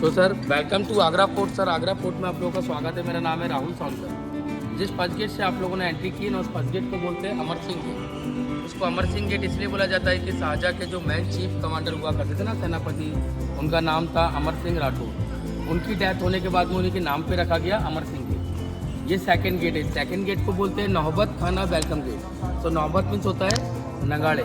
तो sir welcome to Agra fort. Sir Agra fort में आप लोगों का स्वागत है। मेरा नाम है राहुल सावंकर। जिस फर्स्ट गेट से आप लोगों ने एंट्री की ना, उस फर्स्ट गेट को बोलते हैं अमर सिंह गेट। उसको अमर सिंह गेट इसलिए बोला जाता है कि शाहजहाँ के जो मेन चीफ कमांडर हुआ करते थे ना, सेनापति, उनका नाम था अमर सिंह राठौर। उनकी डेथ होने के बाद में उन्हीं के नाम पे रखा गया अमर सिंह गेट। ये सेकंड गेट है। सेकंड गेट को बोलते हैं नौबत खाना वेलकम गेट। तो नौबत मीन्स होता है नगाड़े।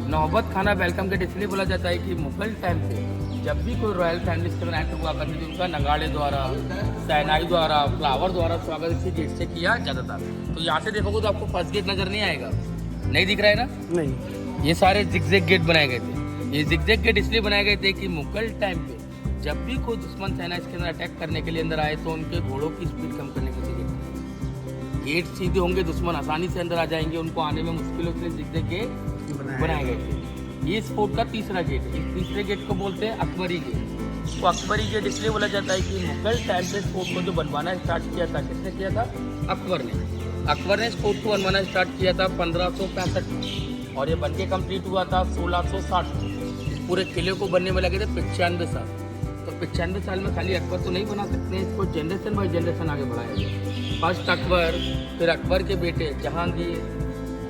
नौबत खाना वेलकम गेट इसलिए बोला जाता है कि मुगल टाइम पे जब भी कोई रॉयल फैमिली के अंदर एंटर हुआ करती थी, उनका नगाड़े द्वारा, सहनाई द्वारा, फ्लावर द्वारा स्वागत इसी गेट से किया जाता था। तो यहाँ से देखोगे तो आपको फर्स्ट गेट नजर नहीं आएगा, नहीं दिख रहा है ना? नहीं, ये सारे जिगजैग गेट बनाए गए थे। ये जिगजैग गेट इसलिए बनाए गए थे कि मुगल टाइम पे जब भी कोई दुश्मन सेना इसके अंदर अटैक करने के लिए अंदर आए तो उनके घोड़ों की स्पीड कम करने के लिए गेट सीधे होंगे, दुश्मन आसानी से अंदर आ जाएंगे, उनको आने में मुश्किल होती है। जिगजैग गेट बनाए गए थे। ये इस फोर्ट का तीसरा गेट है। इस तीसरे गेट को बोलते हैं अकबरी गेट। इसको अकबरी गेट इसलिए बोला जाता है कि मुगल टाइम पे इस फोर्ट को जो बनवाना स्टार्ट किया था, किसने किया था? अकबर ने। अकबर ने इस फोर्ट को बनवाना स्टार्ट किया था 1565 में, और ये बन के कम्प्लीट हुआ था 1660 में। इस पूरे किले को बनने में लगे थे 95 साल। तो 95 साल में खाली अकबर तो नहीं बना सकते, इसको जनरेशन बाई जनरेशन आगे बढ़ाया गया। फर्स्ट अकबर, फिर अकबर के बेटे जहांगीर,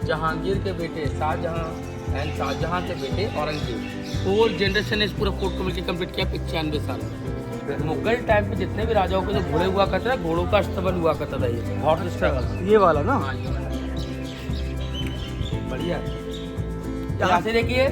जहांगीर के बेटे शाहजहां एंड शाहजहां के बेटे औरंगजेब। 4 जनरेशन ने इस पूरे फोर्ट को मिलकर कंप्लीट किया 95 साल में। मुगल टाइम पे जितने भी राजाओं के जो घोड़े हुआ करते थे, घोड़ों का अस्तबल हुआ करता था। ये हॉर्स स्ट्रगल, ये वाला ना? हाँ, ये वाला। बढ़िया। यहाँ से देखिए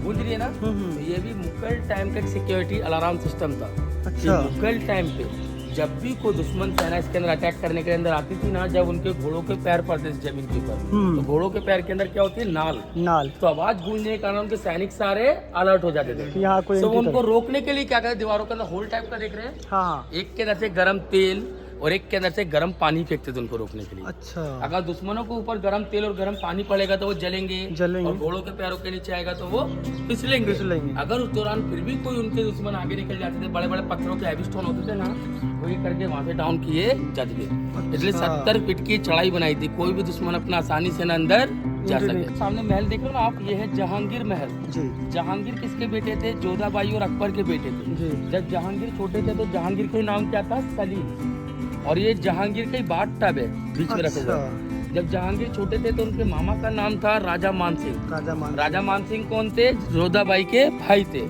गूंज रही है ना? तो ये भी मुगल टाइम का सिक्योरिटी अलार्म सिस्टम था। अच्छा। मुगल टाइम पे जब भी कोई दुश्मन सेना इसके अंदर अटैक करने के अंदर आती थी ना, जब उनके घोड़ों के पैर पड़ते थे जमीन के ऊपर, तो घोड़ों के पैर के अंदर क्या होती है? नाल। तो आवाज गूंजने के कारण उनके सैनिक सारे अलर्ट हो जाते थे। यहाँ कोई तो उनको रोकने के लिए क्या करते? दीवारों के अंदर होल टाइप का देख रहे हैं, हाँ। एक के अंदर से गर्म तेल और एक के अंदर से गर्म पानी फेंकते थे उनको रोकने के लिए। अच्छा। अगर दुश्मनों के ऊपर गर्म तेल और गर्म पानी पड़ेगा तो वो जलेंगे, और घोड़ों के पैरों के नीचे आएगा तो वो फिसलेंगे। अगर उस दौरान फिर भी कोई उनके दुश्मन आगे निकल जाते थे, बड़े बड़े पत्थरों के हैवी स्टोन होते थे ना, वही करके वहां से डाउन किए जाते थे। इसलिए 70 फीट की चढ़ाई बनाई थी, कोई भी दुश्मन अपना आसानी से न अंदर जा सके। सामने महल देख लो ना आप, ये है जहांगीर महल। जहांगीर किसके बेटे थे? जोधाबाई और अकबर के बेटे थे। जब जहांगीर छोटे थे तो जहांगीर का नाम क्या था? सलीम। और ये जहांगीर का ही बाथ टब है बीच में रखा हुआ। जब जहांगीर छोटे थे तो उनके मामा का नाम था राजा मान सिंह। राजा मान सिंह कौन थे? जोधाबाई के भाई थे।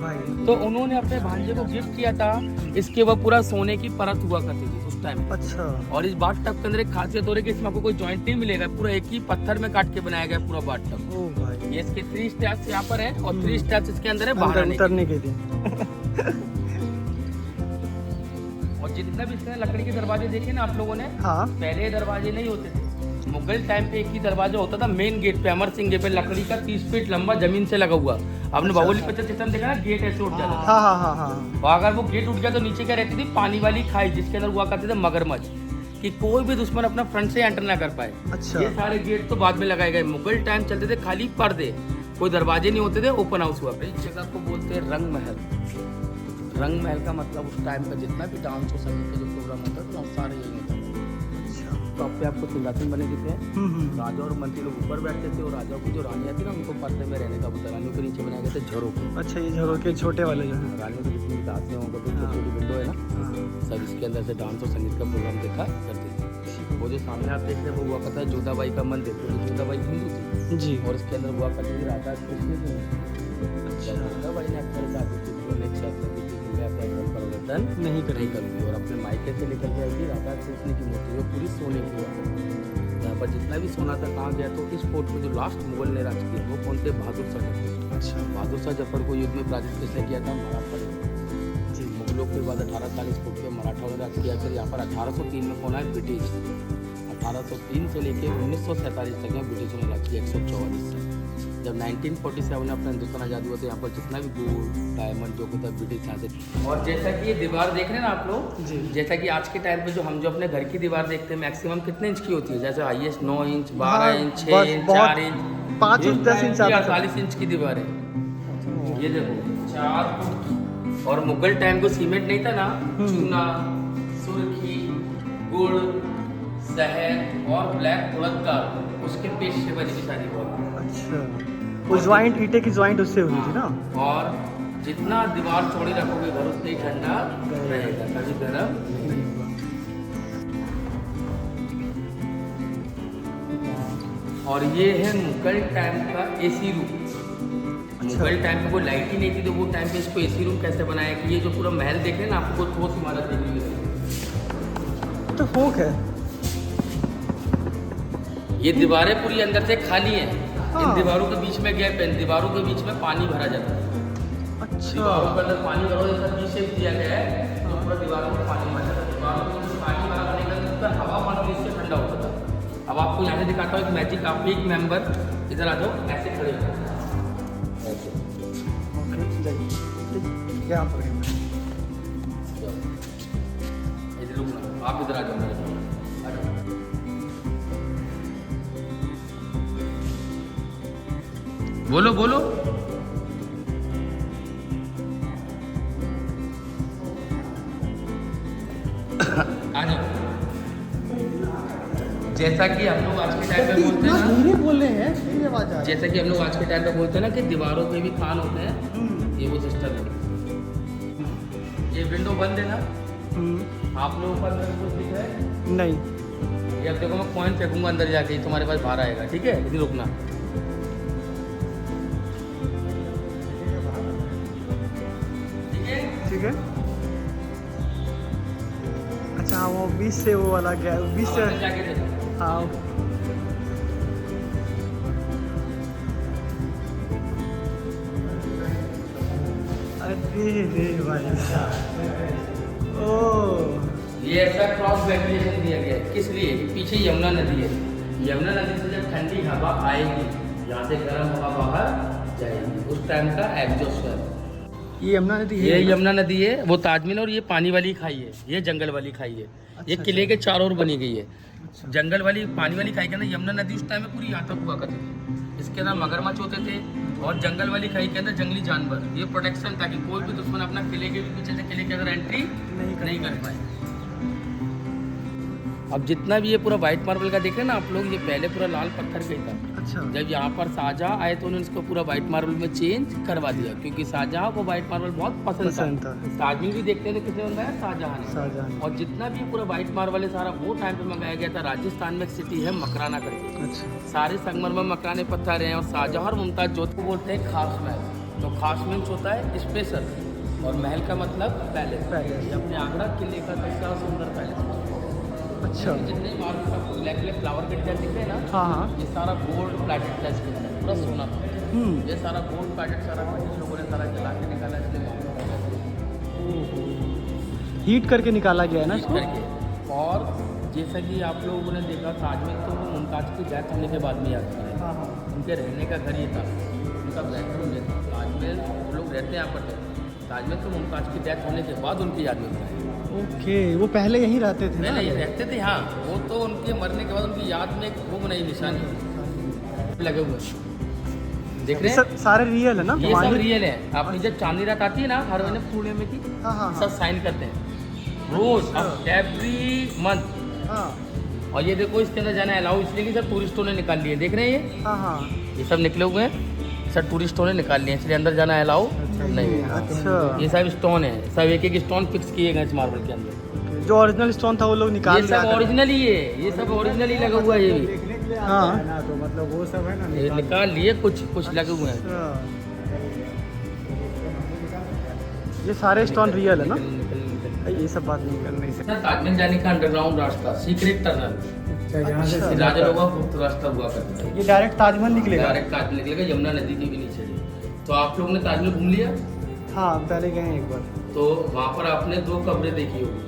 तो उन्होंने अपने भांजे को गिफ्ट किया था। इसके ऊपर पूरा सोने की परत हुआ करती थी उस टाइम। अच्छा। और इस बाथ टब के अंदर एक खासियत हो रही है कि इसमें आपको कोई जॉइंट नहीं मिलेगा, पूरा एक ही पत्थर में काट के बनाया गया पूरा बाथ टब। ये इसके 3 स्टेप्स यहाँ पर है और 3 स्टेप्स इसके अंदर है बाहर उतरने के लिए। और जितना भी इसके लकड़ी के दरवाजे देखे ना आप लोगों ने, हाँ। पहले दरवाजे नहीं होते थे। मुगल टाइम पे एक ही दरवाजा होता था मेन गेट पे, अमर सिंह गेट पे, लकड़ी का 30 फीट लंबा जमीन से लगा हुआ। आपने बाहुबली पिक्चर सिस्टम देखा ना, गेट ऐसे उठ जाता था। हाँ। और अगर वो गेट उठ गया तो नीचे क्या रहती थी? पानी वाली खाई, जिसके अंदर हुआ करते थे मगरमच्छ, कि कोई भी दुश्मन अपना फ्रंट से एंटर ना कर पाए। अच्छा। ये सारे गेट तो बाद में लगाए गए। मुगल टाइम चलते थे खाली पर्दे, कोई दरवाजे नहीं होते थे, ओपन हाउस हुआ। इस जगह को बोलते हैं रंग महल। रंग महल का मतलब उस टाइम का जितना भी डांस और संगीत का जो प्रोग्राम होता था सारे यही होता था। टॉप पे आपको सिंहासन बने दिखते हैं। राजा और मंत्री लोग ऊपर बैठते थे और राजा को जो रानियाँ थी ना, उनको पर्दे में रहने का बोलता। रानियों के नीचे बनाए गए थे झरोखे। अच्छा, ये झरोखे छोटे वाले जो हैं। रानियों की जितनी दासियाँ होंगे तो छोटी विंडो है ना, सब इसके अंदर से डांस और संगीत का प्रोग्राम देखा करते थे। वो जो सामने आप देख रहे हैं वो हुआ करता है जोधाबाई का मंदिर। तो जोधाबाई हिंदू थी जी, और इसके अंदर हुआ करते थे राजा कृष्ण थे। जोधाबाई ने अक्सर शादी की परिवर्तन नहीं करूँगी और अपने मायके से लेकर के आएगी राधा कृष्ण की मूर्ति, जो पूरी सोने की है। यहाँ पर जितना भी सोना था कहाँ गया? तो इस फोर्ट में जो लास्ट मुगल ने राज किया वो कौन थे? बहादुर शाह जफर। अच्छा। बहादुर शाह जफर को युद्ध में पराजित किसने किया था? मराठा जी। मुगलों के बाद 18 साल इस फोर्ट पे मराठाओं ने राज किया। फिर यहाँ पर 1803 में कौन आए? ब्रिटिश। 1803 से लेकर 1947 तक ब्रिटिशों ने राज किया 144 साल। जब 1947 में अपना हिंदुस्तान आज़ाद हुआ तो यहाँ पर जितना भी गोल्ड, डायमंड जो होता है ब्रिटिश यहाँ से। और जैसा कि ये दीवार देख रहे हैं ना आप लोग जी, जैसा कि आज के टाइम पे जो हम जो अपने घर की दीवार देखते हैं मैक्सिमम कितने इंच की होती है? जैसे highest 9 inch, 12 inch, 6 inch, 4 inch, 5 inch, 10 inch, 48 inch की दीवार है। ये देखो 4 फुट। और मुगल टाइम को सीमेंट नहीं था ना, चूना, सुर्खी, गुड़, शहद और ब्लैक उड़द का उसके पेस्ट से बनी की सारी। अच्छा, वो ज्वाइंट ईंटे की ज्वाइंट उससे हुई थी ना। और जितना दीवार चौड़ी रखोगे घर उतना ही ठंडा रहेगा, कभी गर्म नहीं होगा। और ये है मुगल टाइम का एसी रूम। मुगल टाइम पे कोई लाइट ही नहीं थी, तो वो टाइम पे इसको एसी रूम कैसे बनाया कि ये जो पूरा महल देख रहे हैं ना, आपको ठोस इमारत देखने मिलेगी। तो फोक है। ये दीवारें पूरी अंदर से खाली हैं। हाँ। इन दीवारों के बीच में गैप है, इन दीवारों के बीच में पानी भरा जाता है। अच्छा। दीवारों के अंदर पानी भरो, जैसा बी शेप दिया गया है, तो पूरा दीवारों में पानी भरा जाता है। दीवारों में जब पानी भरा होने का तो हवा पानी इससे ठंडा होता था। अब आपको यहाँ से दिखाता हूँ एक मैजिक। आप एक मेंबर इधर आ जाओ, ऐसे खड़े हो ऐसे। ओके जाइए, यहाँ पर इधर रुकना, आप इधर आ जाओ मेरे साथ, आ जाओ। बोलो बोलो। आ जाओ। जैसा कि हम लोग आज के टाइम पे बोलते हैं ना, धीरे बोल रहे हैं, मेरी आवाज आ रही है। जैसा कि हम लोग आज के टाइम पे बोलते हैं ना कि दीवारों पे भी फैन होते हैं, ये वो सिस्टम है। ये विंडो बंद है ना, आप लोगों को अंदर कुछ दिख रहा है? नहीं। ये अब देखो मैं कॉइन फेंकूंगा अंदर जाके, ये तुम्हारे पास बाहर आएगा, ठीक है? इधर रुकना। ठीक है। अच्छा वो 20 से वो वाला गया, 20 से। अंदर जाके देखो। हाँ। अरे रे भाई साहब। ओह। ये ऐसा क्रॉस वेंटिलेशन दिया गया है, किस लिए? पीछे यमुना नदी है। यमुना नदी से जब ठंडी हवा आएगी, यहाँ से गर्म हवा बाहर जाएगी, उस टाइम का एग्जॉस्ट है। ये यमुना नदी है? ये यमुना नदी है, वो ताजमहल, और ये पानी वाली खाई है, ये जंगल वाली खाई है। ये किले के चारों ओर बनी गई है। जंगल वाली पानी वाली खाई के अंदर यमुना नदी उस टाइम में पूरी यहाँ तक हुआ करती थी। इसके अंदर मगरमच्छ होते थे, और जंगल वाली खाई के अंदर जंगली जानवर। ये प्रोटेक्शन, ताकि कोई भी दुश्मन अपना किले के पीछे से किले के अंदर एंट्री नहीं कर पाए। अब जितना भी ये पूरा व्हाइट मार्बल का देख रहे हैं ना आप लोग, ये पहले पूरा लाल पत्थर का ही था। अच्छा। जब यहाँ पर शाहजहाँ आए तो उन्होंने इसको पूरा व्हाइट मार्बल में चेंज करवा दिया, क्योंकि शाहजहाँ को व्हाइट मार्बल बहुत पसंद था। ताजमहल भी देखते हैं तो किसने बनवाया? शाहजहाँ ने। शाहजहाँ। और जितना भी पूरा व्हाइट मार्बल है सारा वो टाइम पे मंगाया गया था। राजस्थान में एक सिटी है मकराना करके। अच्छा। सारे संगमरमर मकराने पत्थर हैं। और शाहजहाँ और मुमताज जो को बोलते हैं खास महल। तो खास मीन्स होता है स्पेशल, और महल का मतलब पैलेस। ये अपने आगरा किले का दूसरा सुंदर पैलेस। अच्छा। जितने ब्लैक ब्लैक फ्लावर के डिजाइन दिख रहे हैं ना, हाँ। ये सारा गोल्ड प्लेटेड था, इसके अंदर पूरा सोना था। ये सारा गोल्ड प्लेटेड, सारा ब्रिटिश लोगों ने सारा जला के निकाला, इसलिए हीट करके निकाला गया है ना इसको? करके। और जैसा कि आप लोगों ने देखा, ताजमहल तो वो मुमताज की डेथ होने के बाद में याद किया। हाँ हाँ। उनके रहने का घर ये था, उनका बेडरूम ये था। ताजमहल वो लोग रहते यहाँ पर थे। ताजमहल तो मुमताज की डेथ होने के बाद उनकी याद में बनाया। ओके, वो पहले यहीं रहते थे ना? पहले ये रहते थे, हाँ। वो तो उनके मरने के बाद उनकी याद में एक वो बनाई निशानी लगे हुए, देख रहे हैं? सारे रियल है ना? ये सब रियल है। अपनी जब चांदनी रात आती है ना, हर महीने पूर्णिमा की, हाँ हाँ सब साइन करते हैं रोज, एवरी मंथ। हाँ। और ये देखो, इसके अंदर जाना अलाउ इसलिए कि सब टूरिस्टों ने निकाल लिए, देख रहे हैं? ये हाँ हाँ। ये सब निकले हुए हैं, सब टूरिस्टों ने निकाल लिए, इसलिए अंदर जाना अलाउ नहीं है। अच्छा। ये सब स्टोन है, सब एक एक स्टोन फिक्स किए गए इस मार्बल के अंदर। जो ओरिजिनल स्टोन था वो लोग निकाल ये सब ओरिजिनल ही है, ये सब ओरिजिनल ही लगा हुआ है। ये भी हाँ। तो मतलब वो सब है ना, ये निकाल लिए, कुछ कुछ लगे हुए हैं। अच्छा। ये सारे स्टोन रियल है ना? ये सब बात नहीं करनी से। ताजमहल जाने का अंडरग्राउंड रास्ता, सीक्रेट टनल, यहाँ से अच्छा। राजा लोगों का गुप्त रास्ता हुआ करता है। ये डायरेक्ट ताजमहल निकलेगा? डायरेक्ट ताजमहल निकलेगा, यमुना नदी के भी नीचे से। तो आप लोगों ने ताजमहल घूम लिया? हाँ, पहले गए हैं एक बार। तो वहाँ पर आपने दो कब्रें देखी होगी,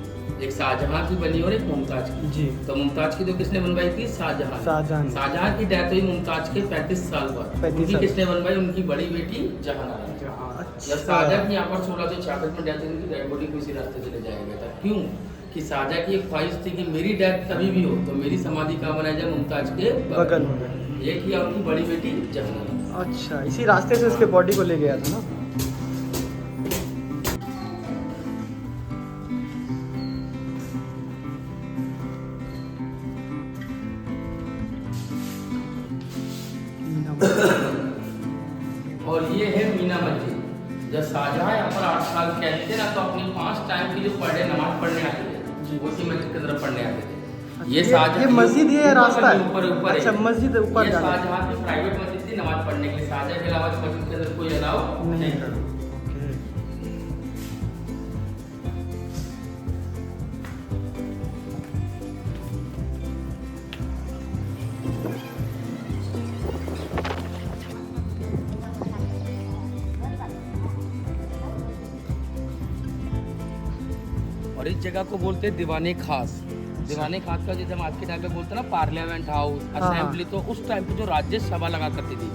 एक शाहजहाँ की बनी और एक मुमताज की। जी। तो मुमताज की तो किसने बनवाई थी? शाहजहाँ। शाहजहाँ की डेथ हुई मुमताज के 35 साल बाद। 35 उनकी साल। किसने बनवाई? उनकी बड़ी बेटी जहानारा। जब शाहजहाँ की यहाँ पर 1666 में डेथ हुई, उनकी डेड बॉडी को इसी रास्ते से ले जाया गया था। क्यों? कि शाहजहाँ की एक ख्वाहिश थी कि मेरी डेथ कभी भी हो तो मेरी समाधि कहाँ बनाई जाए? मुमताज के बगल में। ये किया उनकी बड़ी बेटी जहानारा। अच्छा, इसी रास्ते से उसके बॉडी को ले गया था ना? और ये है मीना मस्जिद। जब शाहजहां यहाँ पर 8 साल कैद थे ना, तो अपनी 5 टाइम की जो पर डे नमाज पढ़ने आते थे, उसी मस्जिद के अंदर पढ़ने आते थे। ये मस्जिद है या रास्ता है? ऊपर ऊपर अच्छा, मस्जिद ऊपर ये जाना है। शाहजहां की प्राइवेट मस्जिद थी नमाज पढ़ने के लिए। शाहजहां के अलावा इस मस्जिद के अंदर कोई अलाउ नहीं था। और इस जगह को बोलते हैं दीवाने खास। दीवाने खास का जैसे हम आज के टाइम पे बोलते हैं ना पार्लियामेंट हाउस, असेंबली, तो उस टाइम पे जो राज्यसभा लगा करती थी,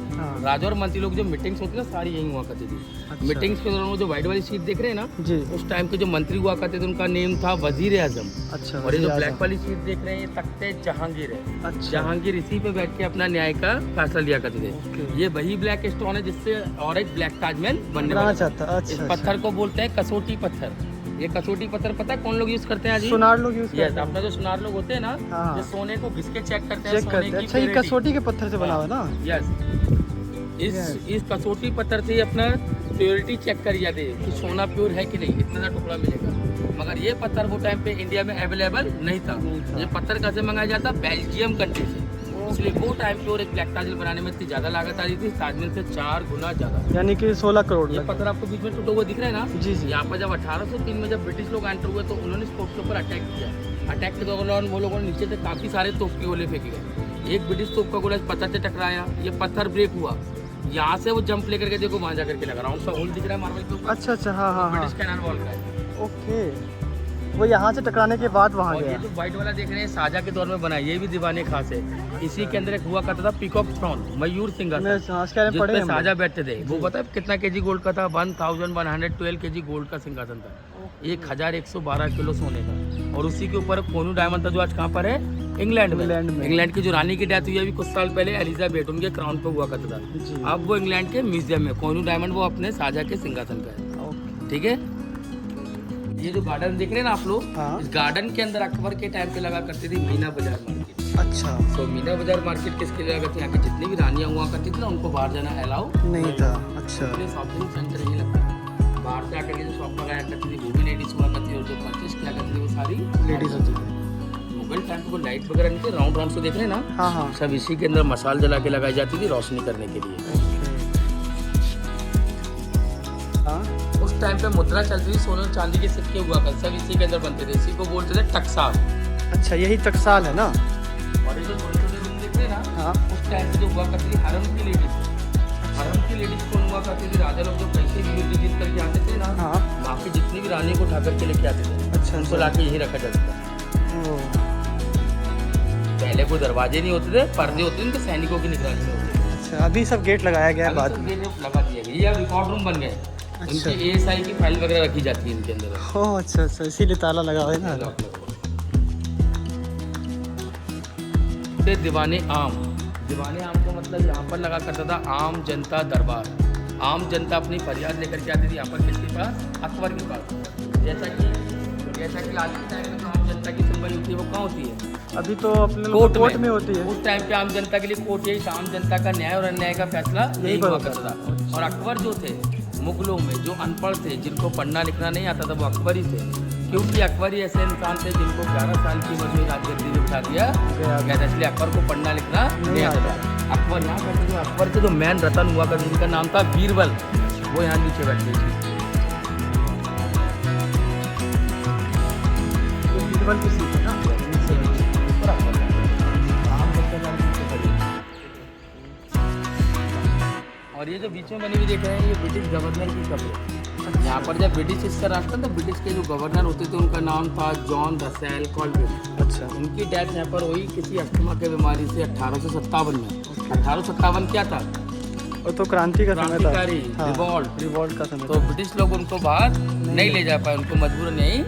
राजा और मंत्री लोग जो मीटिंग्स होती थी ना, सारी यही हुआ करती थी। मीटिंग्स के दौरान वो जो व्हाइट वाली सीट देख रहे हैं ना जी, उस टाइम के जो मंत्री हुआ करते थे उनका नेम था वजीर आजम। अच्छा, और ये जो ब्लैक वाली सीट देख रहे हैं ये तख्ते जहांगीर है। अच्छा, जहांगीर इसी पे बैठ के अपना न्याय का फैसला लिया करते थे। ये वही ब्लैक स्टोन है जिससे और एक ब्लैक ताजमहल बनने वाला चाहता। इस पत्थर को बोलते हैं कसौटी पत्थर। ये कसौटी पत्थर पता है कौन लोग यूज करते हैं? सुनार लोग यूज करते हैं। अपना जो सुनार लोग होते हैं ना, जो सोने को घिस के चेक करते हैं, चेक करते हैं। अच्छा, ये कसौटी के पत्थर से बना हुआ है ना? यस, इस कसौटी पत्थर से अपना प्योरिटी चेक करी जाती है कि सोना प्योर है कि नहीं, इतना सा टुकड़ा मिलेगा। मगर ये पत्थर वो टाइम पे इंडिया में अवेलेबल नहीं था। ये पत्थर कैसे मंगाया जाता? बेल्जियम कंट्री से। इसलिए वो टाइम पे और एक ब्लैक ताजमहल बनाने में इतनी ज्यादा लागत आ रही थी, ताजमहल से 4 गुना ज्यादा, यानी कि 16 करोड़। ये पत्थर आपको बीच में टूटा हुआ दिख रहा है ना? जी जी। यहाँ पर जब 1803 में जब ब्रिटिश लोग एंटर हुए तो उन्होंने इस फोर्ट के ऊपर अटैक किया। अटैक के दौरान वो लोगों ने नीचे से काफी सारे तोप के गोले फेंके गए। एक ब्रिटिश तोप का गोला इस पत्थर से टकराया, ये पत्थर ब्रेक हुआ, यहाँ से वो जंप लेकर के देखो वहाँ जाकर के लगा राउंड सा होल दिख रहा है मार्बल के ऊपर। अच्छा अच्छा, हाँ हाँ, ब्रिटिश कैनन वॉल का है। ओके, वो यहाँ से टकराने के बाद वहाँ और गया। ये जो व्हाइट वाला देख रहे हैं शाहजहां के दौर में बना है, ये भी दीवाने खास है। इसी के अंदर एक हुआ करता था पीकॉक थ्रोन, मयूर सिंहासन, जिसपे शाहजहां बैठते थे। वो पता है कितना केजी गोल्ड का था? 1112 केजी गोल्ड का सिंहासन था, 1112 किलो सोने का। और उसी के ऊपर कोनू डायमंड था जो आज कहाँ पर है? इंग्लैंड में। इंग्लैंड की जो रानी की डेथ हुई अभी कुछ साल पहले, एलिजाबेथ, उनके क्राउन पे हुआ करता था। अब वो इंग्लैंड के म्यूजियम में कोनू डायमंड वो अपने शाहजहां के सिंहासन का है। ठीक है, ये जो गार्डन देख रहे हैं ना आप लोग, इस गार्डन के अंदर अकबर के टाइम पे लगा करती थी मीना बाजार मार्केट। अच्छा, तो मीना बाजार मार्केट किसके लिए लगा करती? यहाँ की जितनी भी रानियाँ हुआ करती थी ना, उनको बाहर जाना अलाउ नहीं था। अच्छा, शॉपिंग सेंटर यही लगता है। बाहर से आकर के जो शॉप लगाया करती थी वो भी लेडीज हुआ करती थी, और जो परचेज किया करती थी वो सारी लेडीज होती थी। मुगल टाइम को लाइट वगैरह नहीं थे, राउंड राउंड से देख रहे हैं ना? हाँ हाँ, सब इसी के अंदर मसाल जला के लगाई जाती थी रोशनी करने के लिए। उस टाइम पे मुद्रा चलती थी, सोने और चांदी के सिक्के हुआ कर, सब इसी के अंदर बनते थे। इसी को बोलते थे टकसाल। अच्छा, यही टकसाल है ना? और ये जो छोटे छोटे रूम देख रहे हैं ना, हाँ, उस टाइम पे जो हुआ करती थी हरम की लेडीज। हरम की लेडीज कौन हुआ करती थी? राजा लोग जो पैसे भी जीत करके आते थे ना, हाँ, वहाँ की जितनी भी रानी को उठा करके लेके आते थे, अच्छा, उनको लाके यही रखा जाता था। पहले कोई दरवाजे नहीं होते थे, पर्दे होते थे, उनके सैनिकों की निगरानी में होते थे। अच्छा, अभी सब गेट लगाया गया है बाद में। लगा दिया गया, ये अब रिकॉर्ड रूम बन गए। अच्छा, इनकी ASI की फाइल वगैरह रखी जाती है इनके अंदर। ओह अच्छा अच्छा, इसीलिए ताला लगा हुआ है ना। दीवाने आम, दीवाने आम को मतलब यहाँ पर लगा करता था आम जनता दरबार। आम जनता अपनी फरियाद लेकर के आती थी यहाँ पर किसके पास? अकबर के पास। जैसा कि आज के टाइम में आम जनता की सुनवाई होती है वो कहाँ होती है? अभी तो अपने कोर्ट में होती है। उस टाइम पे आम जनता के लिए कोर्ट यही था, आम जनता का न्याय और अन्याय का फैसला यही हुआ करता था। और अकबर जो थे मुगलों में जो अनपढ़ थे, जिनको पढ़ना लिखना नहीं आता था, वो अकबर ही थे। क्योंकि अकबर ही ऐसे इंसान थे जिनको 11 साल की उम्र में राजगद्दी में बिठा दिया गया था, इसलिए अकबर को पढ़ना लिखना नहीं आता था। अकबर यहाँ बैठे थे, अकबर के जो मैन रतन हुआ करते जिनका नाम था बीरबल, वो यहाँ नीचे बैठे थे। बीरबल की सीट है ना? और ये जो बीच में बनी हुई देख रहे हैं, ये ब्रिटिश गवर्नर की कब्र। यहाँ पर जब ब्रिटिश इसका राष्ट्र तो ब्रिटिश के जो गवर्नर होते थे उनका नाम था जॉन रसेल कॉल्विन। अच्छा, उनकी डेथ यहाँ पर हुई किसी अस्थमा के बीमारी से 1857 में। 1857 क्या था? और तो क्रांति का समय था, रिवॉल्ट रिवॉल्ट का समय। तो ब्रिटिश लोग उनको बाहर नहीं ले जा पाए, उनको मजबूरन यहीं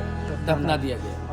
दफना दिया गया।